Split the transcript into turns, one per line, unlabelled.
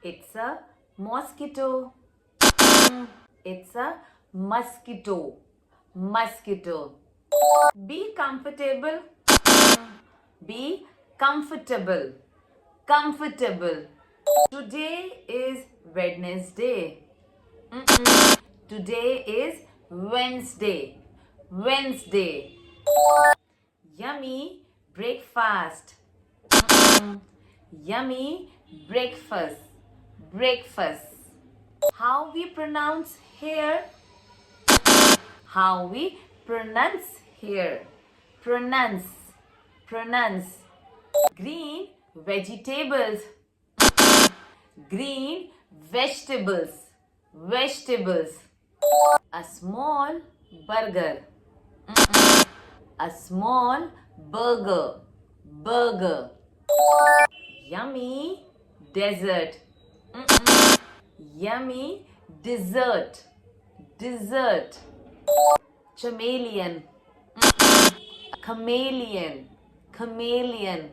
It's a mosquito. It's a mosquito. Mosquito. Be comfortable. Be comfortable. Comfortable. Today is Wednesday. Today is Wednesday. Wednesday. Yummy breakfast. Yummy breakfast. Breakfast. How we pronounce here? How we pronounce here? Pronounce. Pronounce. Green vegetables. Green vegetables. Vegetables. A small burger. A small burger. Burger. Yummy dessert. Yummy dessert. Dessert. Chameleon. Chameleon. Chameleon.